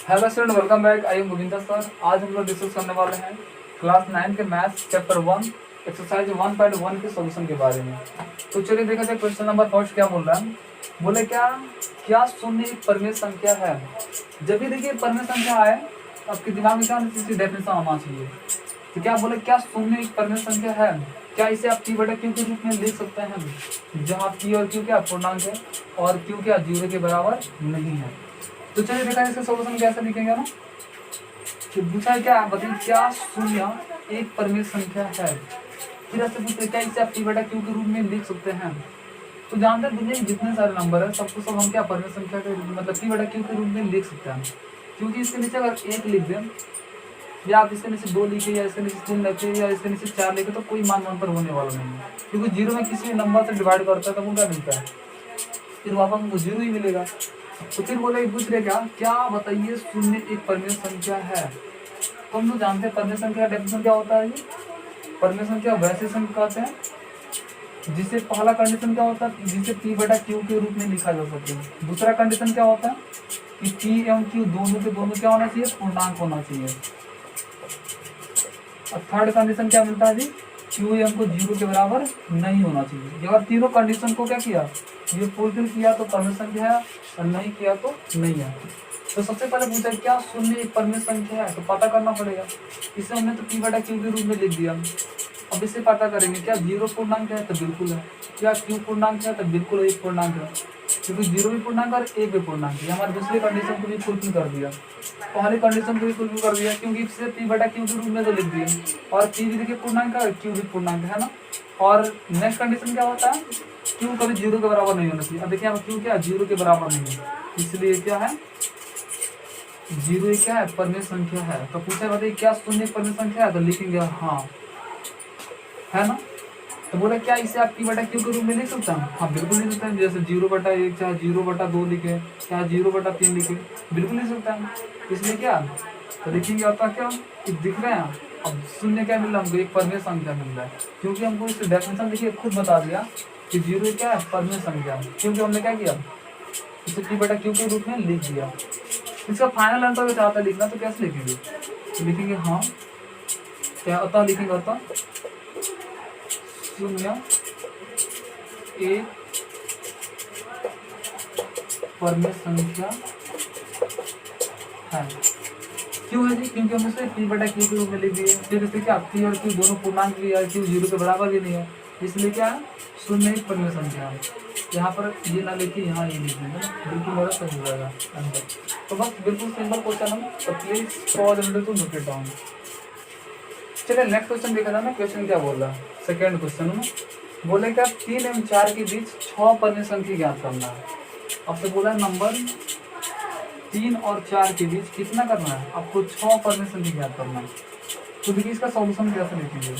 Hello student, welcome back. I am Govinda sir. आज हम लोग डिस्कस करने वाले हैं क्लास 9 के मैथ्स चैप्टर 1 एक्सरसाइज 1.1 के सॉल्यूशन के बारे में। तो चलिए देखा जाए क्वेश्चन नंबर फर्स्ट क्या बोल रहा है। बोले क्या क्या शून्य एक परिमेय संख्या है। जब भी देखिए परिमेय संख्या आए आपके दिमाग में क्या इसकी डेफिनेशन आना चाहिए। तो क्या बोले क्या शून्य एक परिमेय संख्या है। क्या इसे आप p बटा q के रूप में लिख सकते हैं, जहाँ p और q क्या पूर्णांक है और q क्या 0 के बराबर नहीं है। तो चलिए देखा इसका सॉल्यूशन कैसे लिखेंगे ना। तो पूछा क्या बताइए क्या शून्य एक परिमेय संख्या है। फिर ऐसे पूछते क्या इसे आप p बटा q के रूप में लिख सकते हैं। तो जानते हैं दुनिया के जितने सारे नंबर है सबको सब हम क्या परिमेय संख्या के मतलब p बटा q के रूप में लिख सकते हैं। क्योंकि इसके नीचे अगर 1 लिख दें या आप इसके नीचे 2 लिखे या इसके नीचे 3 लिखे या इसके नीचे 4 लिखे तो कोई मान अंतर होने वाला नहीं है। क्योंकि 0 में किसी भी नंबर से डिवाइड करता है तो वो क्या मिलता है, फिर वापस हमको 0 ही मिलेगा। तो फिर बोले पूछ रहे क्या बताइए शून्य एक परिमेय संख्या है। तो हम लोग जानते हैं परिमेय संख्या डेफिनेशन क्या होता है। परिमेय संख्या वैसे संख्या कहते हैं जिसे पहला कंडीशन क्या होता है जिसे p बटा q के रूप में लिखा जा सके। दूसरा कंडीशन क्या होता है कि p एवं q दोनों के दोनों क्या होना चाहिए, पूर्णांक होना चाहिए। और थर्ड कंडीशन क्या मिलता है जी, क्यू एम को 0 के बराबर नहीं होना चाहिए। अगर तीनों कंडीशन को क्या किया, ये फुलफिल किया तो परिमेय संख्या है और नहीं किया तो नहीं है। तो सबसे पहले पूछा क्या शून्य एक परिमेय संख्या है, तो पता करना पड़ेगा। इसे हमने तो p बटा q के रूप में लिख दिया। अब इससे पता करेंगे क्या 0 पूर्णांक है तो बिल्कुल है, क्या q पूर्णांक है तो बिल्कुल 1 पूर्णांक है। क्योंकि 0 भी पूर्णांक और 1 भी पूर्णांक है। हमारे दूसरी कंडीशन को भी फुलफिल कर दिया, पहली कंडीशन को भी फुलफिल कर दिया क्योंकि इससे p बटा q के रूप में तो लिख दिए और p भी देखिए पूर्णांक है और q भी पूर्णांक है ना। और नेक्स्ट कंडीशन क्या होता है, q कभी 0 के बराबर नहीं होना चाहिए। अब देखिए q क्या 0 के बराबर नहीं है, इसलिए क्या है 0 क्या है परिमेय संख्या है। तो पूछा बताइए क्या शून्य परिमेय संख्या है, तो लिखेंगे हाँ है ना। तो बोला क्या इसे आप p बटा q के रूप में लिख सकते हैं, हाँ बिल्कुल लिख सकते हैं। जैसे 0/1 चाहे 0/2 लिखे चाहे 0/3 लिखे बिल्कुल लिख सकते हैं। इसलिए क्या तो लिखेंगे आता क्या दिख रहे हैं। अब शून्य क्या मिल रहा है हमको, एक परिमेय संख्या मिल रहा है क्योंकि हमको इस डेफिनेशन देखिए खुद बता दिया कि 0 क्या है परिमेय संख्या। क्योंकि हमने क्या किया इसे p बटा q के रूप में लिख दिया। इसका फाइनल आंसर अगर चाहता लिखना तो कैसे लिखेंगे, तो लिखेंगे हाँ क्या होता लिखेंगे होता शून्य एक परिमेय संख्या है। क्यों है जी, क्योंकि हम इसे p बटा q के रूप में लिख दिए। फिर इससे क्या p और q दोनों पूर्णांक भी है, q 0 के बराबर भी नहीं है, इसलिए क्या है शून्य एक परिमेय संख्या है। यहाँ पर ये ना लिखिए यहाँ ये लिख देंगे, बिल्कुल मेरा सही हो जाएगा आंसर। तो बस बिल्कुल सिंपल क्वेश्चन है, तो please pause and to note it down. चलिए नेक्स्ट क्वेश्चन देखा जाए ना। क्वेश्चन क्या बोल रहा है, सेकेंड क्वेश्चन में बोले क्या 3 एवं 4 के बीच 6 परिमेय संख्या ज्ञात करना है। आपसे बोला है नंबर 3 और 4 के बीच कितना करना है, आपको 6 परिमेय संख्या ज्ञात करना है। तो देखिए इसका सॉल्यूशन कैसे लिखेंगे।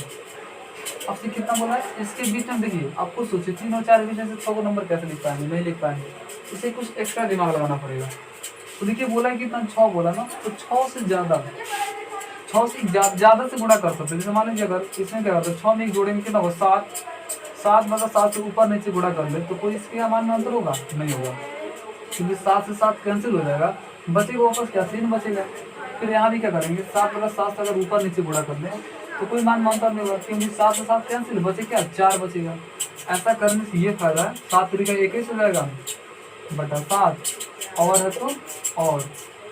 आपसे कितना बोला है इसके बीच में, देखिए आपको सोचिए 3 और 4 के बीच में से 6 को नंबर कैसे लिख पाएंगे, नहीं लिख पाएंगे। इसे कुछ एक्स्ट्रा दिमाग लगाना पड़ेगा। तो देखिए बोला है कितना 6 बोला ना, तो 6 से ज्यादा 6 से ज्यादा से गुणा कर सकते हैं। जैसे मान लीजिए अगर इसमें क्या करते हैं 6 में 1 जोड़ेंगे कितना होगा 7, 7 मतलब 7 से ऊपर नीचे गुणा कर ले तो कोई इसके मान में अंतर होगा नहीं होगा, क्योंकि 7 से 7 कैंसिल हो जाएगा, बचेगा वापस क्या 3 बचेगा। फिर यहाँ भी क्या करेंगे 7 मतलब 7 से अगर ऊपर नीचे गुणा कर ले तो कोई मान में अंतर नहीं होगा, क्योंकि 7 से 7 कैंसिल बचे क्या 4 बचेगा। ऐसा करने से ये फायदा है 7 तरीका 21 हो जाएगा बटा 7 और है तो और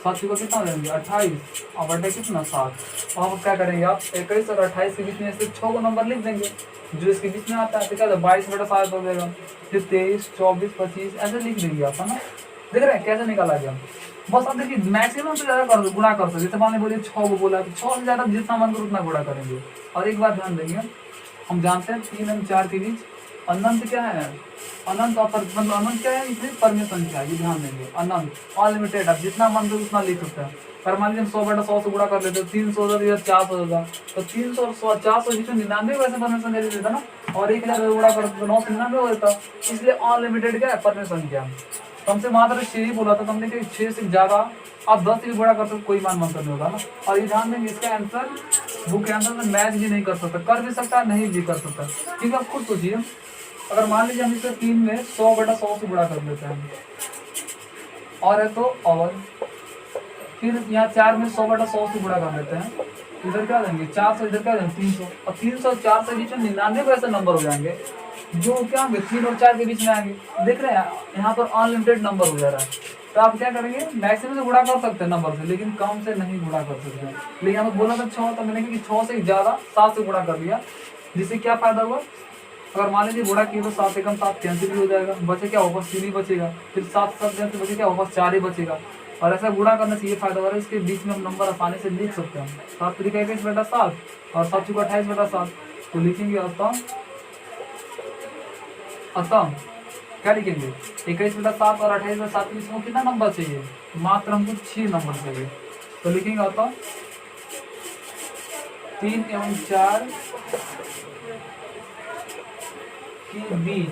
7 को कितना हो जाएंगे 28 और बटे कितना 7। और क्या करेंगे आप 21 और 28 के बीच में से 6 को नंबर लिख देंगे जो इसके बीच में आता है, तो क्या 22/7 हो जाएगा। फिर 23, 24, 25 ऐसे लिख देंगे आप, है ना। देख रहे हैं कैसे निकाला गया। बस अब देखिए मैक्सिमम से ज्यादा कर गुणा कर सकते। जैसे मान बोलिए 6 को बोला तो 6 से ज्यादा जितना मन करो उतना गुणा करेंगे। और एक बात ध्यान देंगे, हम जानते हैं 3 और 4 के बीच अनंत क्या है, अनंत मतलब अनंत क्या है इसलिए परिमेय संख्या, ये ध्यान देंगे अनंत अनलिमिटेड। आप जितना मन करो उतना लिख सकते हैं। पर मान लीजिए 100/100 से गुणा कर लेते हो 300 हो जाता 400 हो जाता, तो 300 और 100 400 99 वैसे परिमेय संख्या दे देता ना, और 1000 गुणा कर तो 999 हो जाता। इसलिए अनलिमिटेड क्या है परिमेय संख्या। हमसे मात्र 6 ही बोला था, हमने कहा 6 से ज्यादा आप 10 से भी बड़ा कर सकते कोई मान मंत्र नहीं होगा ना। और ये ध्यान देंगे इसका आंसर बुक आंसर से मैच भी नहीं कर सकता, कर भी सकता है नहीं भी कर सकता। क्योंकि आप खुद सोचिए अगर मान लीजिए हम इसे 3 में 100/100 से गुणा कर लेते हैं और है तो और फिर यहाँ 4 में 100/100 से गुणा कर लेते हैं, इधर क्या देंगे 400, इधर क्या देंगे 300, और 300 और 400 के बीच में 99 ऐसे नंबर हो जाएंगे जो क्या होंगे 3 और 4 के बीच में आएंगे। देख रहे हैं यहाँ पर अनलिमिटेड नंबर हो जा रहा है। तो आप क्या करेंगे, मैक्सिमम से गुणा कर सकते हैं नंबर से, लेकिन कम से नहीं गुणा कर सकते हैं। लेकिन हमें बोला था 6, तो मैंने कि 6 से ज़्यादा 7 से गुणा कर दिया, जिससे क्या फायदा हुआ, अगर मान लीजिए गुणा किया तो 7 एकम 7 कैंसिल भी हो जाएगा, बचे क्या वापस 3 ही बचेगा, फिर 7 7 कैंसिल बचे क्या वापस 4 ही बचेगा। और ऐसा गुणा करने से ये फायदा हो रहा है, इसके बीच में हम नंबर आसानी से लिख सकते हैं। 7 3 21/7 और 7 चौका 28/7, तो लिखेंगे अतः क्या लिखेंगे 21/7 और 28/7 के बीच में कितना नंबर चाहिए, मात्र हमको 6 नंबर चाहिए। तो लिखेंगे अतः 3 एवं 4 के बीच,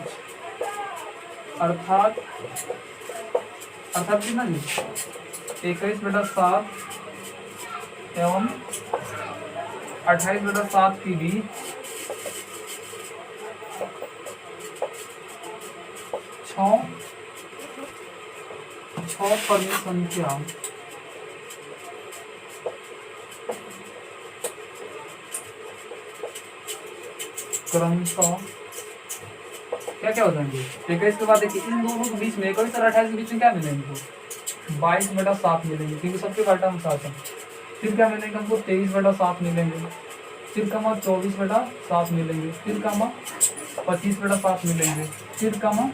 अर्थात कितना जी 21/7 एवं 28/7 के बीच 6 परमीय संख्या क्रमशः क्या क्या हो जाएंगे। 21 के बाद देखिए इन दोनों के बीच में 21 और 28 के बीच में क्या मिलेंगे हमको 22/7 मिलेंगे, क्योंकि सबके घाटा हम 7 है। फिर क्या मिलेंगे हमको 23/7 मिलेंगे, फिर कमा 24/7 मिलेंगे, फिर कमा 25/7 मिलेंगे, फिर कमा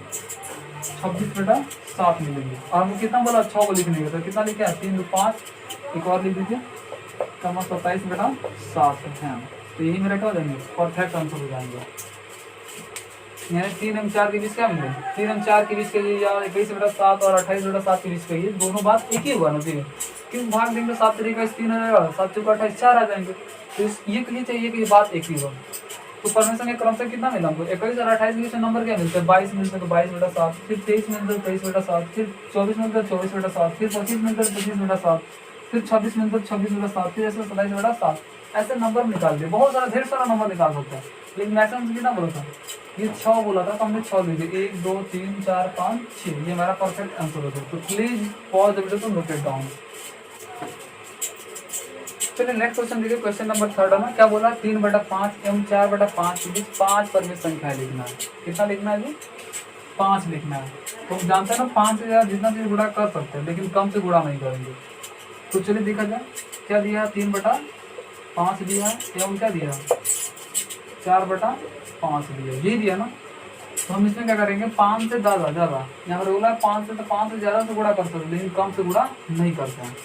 26/7 मिलेंगे। और हमको कितना बोला 6 को लिखने का, तो कितना लिखे 3 2 5, एक और लिख दीजिए कमा 27/7 है। तो यही मेरा क्या हो जाएंगे परफेक्ट आंसर हो जाएंगे। यानी 3 एवं 4 के बीच क्या मिले 3 एवं 4 के बीच के लिए, या 21/7 और 28/7 के बीच का ये दोनों बात एक ही हुआ ना। क्यों भाग देंगे 7 3 3 आ जाएगा, 7 चौका 28 4 आ जाएंगे। तो ये कही चाहिए कि ये बात एक ही हुआ। तो परमेशन के क्रम से कितना मिला हमको 21 और 28 के बीच में नंबर क्या मिलते हैं 22 मिलते हैं, तो 22/7, फिर 23 मिलते हैं 23/7, फिर 24 मिलते हैं 24/7, फिर 25 मिलते हैं 25/7, फिर 26 मिलते हैं 26/7, फिर ऐसे 27/7। ऐसे नंबर निकाल दिए, बहुत सारा ढेर सारा नंबर निकाल सकते हैं। लेकिन मैक्सिमम कितना बोला था, ये 6 बोला था, तो हमने 6 लिख दिए 1 2 3 4 5 6, ये हमारा परफेक्ट आंसर होता है। तो please pause the video to note it down. चलिए नेक्स्ट क्वेश्चन देखिए, क्वेश्चन नंबर 3 है ना, क्या बोला 3/5 एवं 4/5 के बीच 5 परमीय संख्या लिखना है। कितना लिखना है जी 5 लिखना है। तो हम जानते हैं ना 5 से ज्यादा जितना चीज गुणा कर सकते हैं, लेकिन कम से गुणा नहीं करेंगे। तो चलिए देखा जाए क्या दिया 3/5 दिया एवं क्या दिया 4/5 दिया, यही दिया ना। तो हम इसमें क्या करेंगे 5 से ज्यादा यहाँ पर बोला 5 से, तो 5 से ज्यादा से गुणा कर सकते हैं, लेकिन कम से गुणा नहीं करते हैं।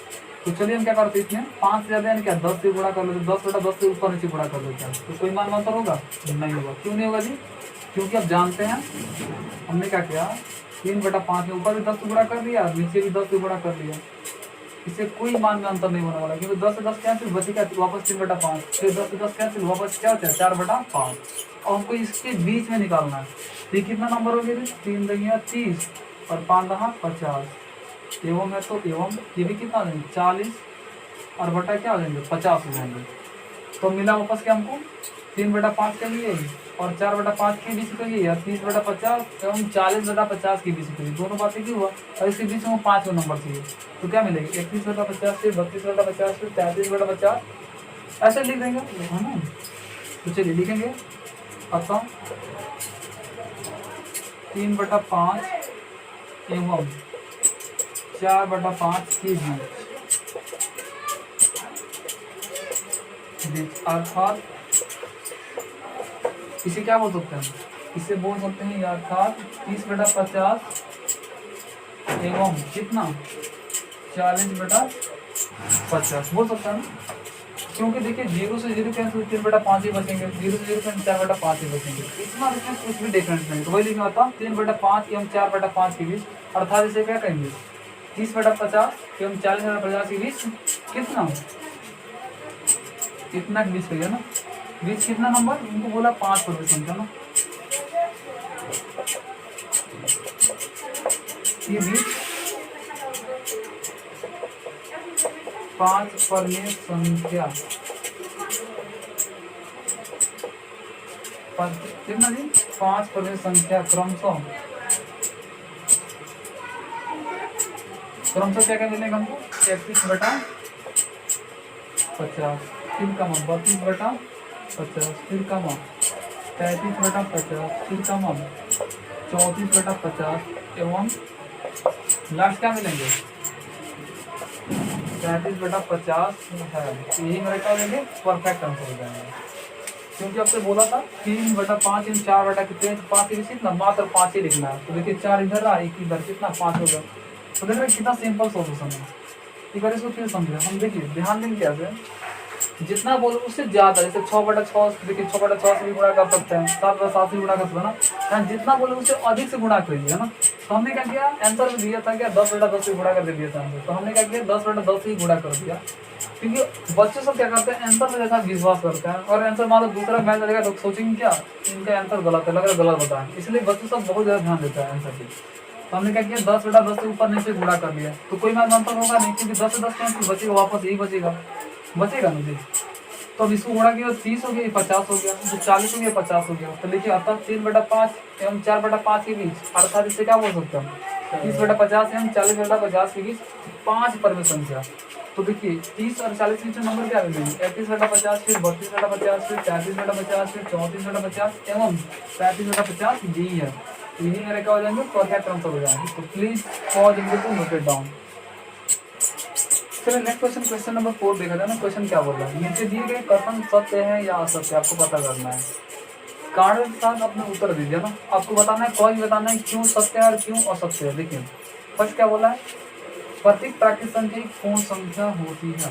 तो चलिए हम क्या करते हैं इसमें 5 से ज्यादा यानी क्या 10 से गुणा कर लेते हैं, 10/10 से ऊपर नीचे गुणा कर लेते हैं। तो कोई मान अंतर होगा नहीं होगा। क्यों नहीं होगा जी, क्योंकि आप जानते हैं हमने क्या किया 3/5 में ऊपर भी 10 से गुणा कर दिया, नीचे भी 10 से गुणा कर दिया, इससे कोई मान में अंतर नहीं होने वाला। क्योंकि 10 से 10 कैंसिल बचे क्या वापस 3/5, फिर 10 से 10 कैंसिल वापस क्या होता है 4/5, और हमको इसके बीच में निकालना है। तो ये कितना नंबर हो गया 3 दूनी 30 और 5 दहा 50 एवं है, तो एवं ये भी कितना देंगे 40 और बटा क्या हो जाएंगे 50 हो जाएंगे। तो मिला वापस क्या हमको 3/5 के लिए और 4/5 के बीच के लिए, या 30/50 एवं 40/50 के बीच के लिए, दोनों बातें की हुआ। और इसके बीच में 5 नंबर चाहिए, तो क्या मिलेगी 31/50 से 32/50 से 33/50, ऐसे लिख देंगे है ना। तो चलिए लिखेंगे अतः 3/5 एवं 4/5 के बीच, अर्थात इसे क्या बोल सकते हैं, इसे बोल सकते हैं अर्थात 30/50 एवं कितना 40/50 बोल सकते हैं ना। क्योंकि देखिए 0 से 0 कैंसिल 3/5 ही बचेंगे, 0 से 0 कैंसिल 4/5 ही बचेंगे, इसमें इसमें कुछ भी डिफरेंस नहीं। तो वही लिखना होता 3/5 एवं 4/5 के बीच, अर्थात इसे क्या कहेंगे 30/50 एवं 40/50 के बीच कितना इतना के बीच कहिए ना, बीच कितना नंबर उनको बोला 5 परमीय संख्या ना, ये बीच 5 परमीय संख्या कितना जी 5 परमीय संख्या क्रमशः क्या क्या मिलेगा हमको 31/50, फिर कमा 32/50, फिर कमा 33/50, फिर कमा 34/50 एवं लास्ट क्या मिलेंगे 33/50 है। यही मेरे क्या लेंगे परफेक्ट आंसर हो जाएंगे, क्योंकि आपसे बोला था 3/5 इन 4 कितने 5 के कितना मात्र 5 ही लिखना है। तो देखिए 4 इधर रहा, 1 इधर, कितना 5 हो गया। तो देख रहे कितना सिंपल सोल्यूशन है। एक बार इसको फिर समझे हम, देखिए ध्यान देंगे कैसे, जितना बोलो उससे ज्यादा, जैसे 6/6 देखिए 6/6 से भी गुणा कर सकते हैं, 7/7 से भी गुणा कर सकते हैं ना, यहाँ जितना बोलो उससे अधिक से गुणा करिए, है ना। तो हमने क्या किया, आंसर में दिया था क्या 10/10 से गुणा कर दिया था आंसर, तो हमने क्या किया 10/10 से ही गुणा कर दिया, क्योंकि बच्चे सब क्या करते हैं आंसर में जैसा विश्वास करते हैं, और आंसर मान लो दूसरा मैच लगेगा तो सोचेंगे क्या इनका आंसर गलत है, लग रहा गलत बताया, इसलिए बच्चे सब बहुत ज्यादा ध्यान देता है आंसर की। तो हमने क्या किया 10/10 से ऊपर नीचे गुणा कर लिया, तो कोई मैच आंसर होगा नहीं, क्योंकि 10 से 10 कैंसिल बचेगा, वापस यही बचेगा मुझे। तो अब इसको गुणा किया 30 हो गया, 50 हो गया, तो 40 हो गया, 50 हो गया। तो देखिए अर्थात 3/5 एवं 4/5 के बीच, अर्थात इससे क्या बोल सकते हैं 30/50 एवं 40/50 के बीच 5 परमेय संख्या। तो देखिए 30 और 40 के बीच नंबर क्या मिलेंगे 31/50, फिर 32/50, फिर 33/50, फिर 34/50 एवं 35/50 यही है। तो यही मेरे क्या हो जाएंगे परफेक्ट आंसर हो जाएंगे। तो please pause and note it down. चलिए नेक्स्ट क्वेश्चन नंबर 4 देखा जाए ना। क्वेश्चन क्या बोल रहा है, नीचे दिए गए कथन सत्य है या असत्य आपको पता करना है। कारण के साथ अपने उत्तर दीजिए ना, आपको बताना है कौन बताना है क्यों सत्य है और क्यों असत्य है। देखिए फर्स्ट क्या बोला है, प्रत्येक प्राकृतिक संख्या एक पूर्ण संख्या होती है।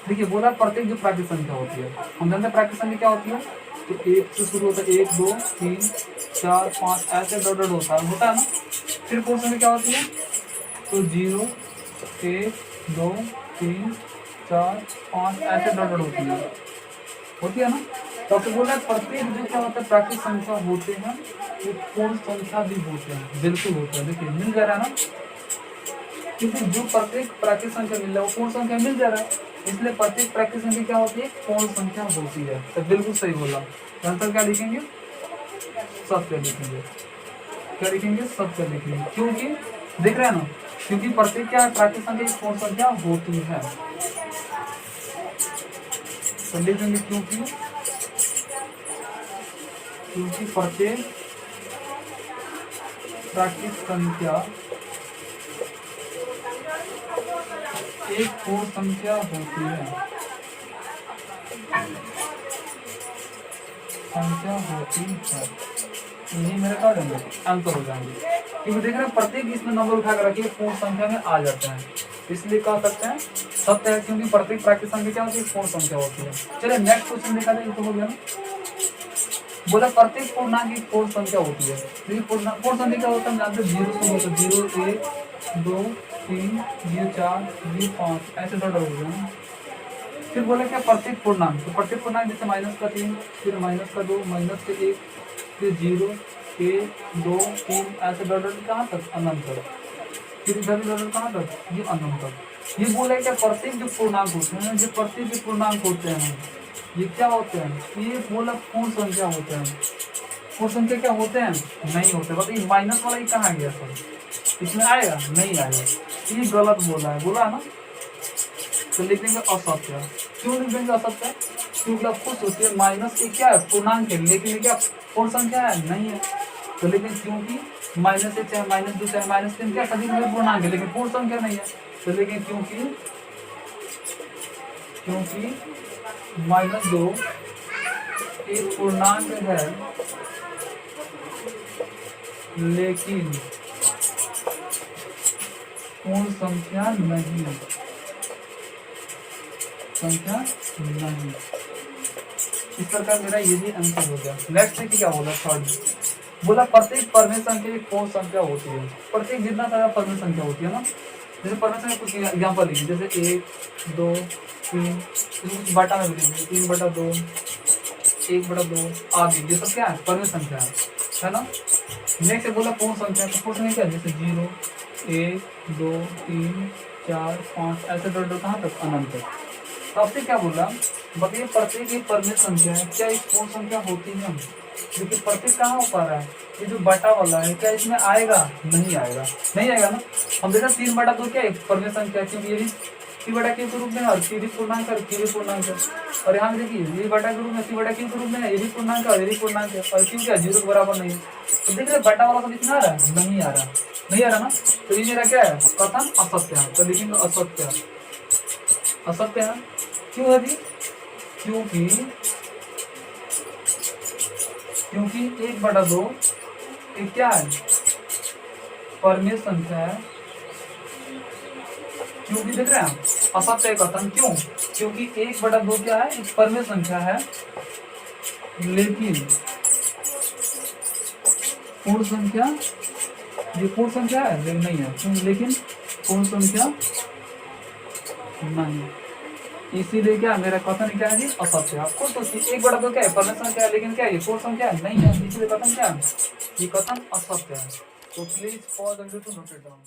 देखिए बोला प्रत्येक जो प्राकृतिक संख्या होती है, हम जानते हैं प्राकृतिक संख्या क्या होती है, तो 1 से शुरू होता है, 1 2 3 4 5 ऐसे डॉट होता है ना। फिर पूर्ण संख्या क्या होती है, तो 0 1 2 3 4 5 ऐसे डॉट होती है ना। तो आपसे बोला प्रत्येक जो क्या होता है प्राकृतिक संख्या होते हैं वो पूर्ण संख्या भी होते हैं, बिल्कुल होते हैं। देखिए मिल जा रहा है ना, क्योंकि जो प्रत्येक प्राकृतिक संख्या मिल रहा है वो पूर्ण संख्या मिल जा रहा है, इसलिए प्रत्येक प्राकृतिक संख्या क्या होती है पूर्ण संख्या होती है। तो बिल्कुल सही बोला। आंसर क्या लिखेंगे, सत्य लिखेंगे। क्या लिखेंगे, सत्य लिखेंगे, क्योंकि देख रहे हैं ना, क्योंकि प्रत्येक क्या है प्राकृतिक संख्या एक पूर्ण संख्या होती है। तो लिखेंगे क्योंकि प्रत्येक प्राकृतिक संख्या एक पूर्ण संख्या होती है, यही मेरे क्या देंगे आंसर हो जाएंगे। क्योंकि देख रहे हैं प्रत्येक इसमें नंबर उठा कर रखिए पूर्ण संख्या में आ जाते हैं, इसलिए कह सकते हैं सत्य है, क्योंकि प्रत्येक प्राकृतिक संख्या क्या होती है पूर्ण संख्या होती है। चलिए नेक्स्ट क्वेश्चन देखा जाए, तो हो गया ना। बोला प्रत्येक पूर्णांक एक पूर्ण संख्या होती है। पूर्ण संख्या क्या होता है जानते हैं, 0 से 0 1 2 3 0 4 0 5 ऐसे डॉट हो गया। फिर बोले क्या प्रत्येक पूर्णांक, तो प्रत्येक पूर्णांक जैसे -3 फिर -2 -1 फिर 0 1 2 3 ऐसे डॉट कहाँ तक अनंत तक, फिर इधर भी डॉट कहाँ तक ये अनंत तक। ये बोले क्या प्रत्येक जो पूर्णांक होते हैं, जो प्रत्येक जो पूर्णांक होते हैं ये क्या होते हैं, ये बोला पूर्ण संख्या होते हैं। पूर्ण संख्या क्या होते हैं, नहीं होते। बताइए माइनस वाला ये कहाँ गया सर, इसमें आएगा नहीं आएगा, ये गलत बोला है ना। तो लिख देंगे असत्य। क्यों लिख देंगे असत्य, क्योंकि आप खुद सोचिए माइनस एक क्या है पूर्णांक है, लेकिन क्या पूर्ण संख्या है नहीं है। तो लेकिन क्योंकि -1 चाहे -2 चाहे -3 क्या सभी पूर्णांक है, लेकिन पूर्ण संख्या नहीं है। तो लेकिन क्योंकि -2 एक पूर्णांक है लेकिन पूर्ण संख्या नहीं, इस प्रकार मेरा ये भी आंसर हो गया। नेक्स्ट देखिए क्या बोला थर्ड, बोला प्रत्येक परमेय संख्या एक पूर्ण संख्या होती है। प्रत्येक जितना सारा परमेय संख्या होती है ना, जैसे परमेय संख्या कुछ एग्जाम्पल लीजिए, जैसे 1 2 3 कुछ बाटा में लीजिए 3/2 1/2 आदि, ये सब क्या है परमेय संख्या है ना। नेक्स्ट बोला पूर्ण संख्या, तो पूर्ण संख्या क्या जैसे 0 1 2 3 4 5 ऐसे डॉट कहाँ तक अनंत तक। तो आपसे क्या बोला, बताइए प्रत्येक एक परिमित संख्या है, क्या एक पूर्ण संख्या होती है? देखिए प्रत्येक कहाँ हो पा रहा है, ये जो बटा वाला है क्या इसमें आएगा? नहीं आएगा, नहीं आएगा ना। हम देखा 3/2 क्या एक परिमित संख्या है, क्योंकि ये भी p/q के रूप में है और p भी पूर्णांक है और q भी पूर्णांक है। और यहाँ देखिए ये बटा के रूप में p/q के रूप में है, ये भी पूर्णांक है और ये भी पूर्णांक है, और q क्या 0 के बराबर नहीं है। तो देख रहे बटा वाला सब इतना आ रहा है, नहीं आ रहा, नहीं आ रहा ना। तो ये मेरा क्या है, कथन असत्य है। तो लिखेंगे असत्य, असत्य है। क्यों है जी? क्योंकि 1/2 एक क्या है, परिमेय संख्या है। क्योंकि देख रहे हैं असत्य कथन, क्यों? क्योंकि 1/2 क्या है, एक परिमेय संख्या है, लेकिन पूर्ण संख्या, ये पूर्ण संख्या है लेकिन नहीं है, लेकिन पूर्ण संख्या नहीं। इसीलिए क्या मेरा कथन क्या है जी, असत्य है। आपको तो 1/2 क्या है, परिमेय संख्या है, लेकिन क्या है, ये पूर्ण संख्या नहीं है, इसलिए कथन क्या है, ये कथन असत्य है। तो please pause and to note it down.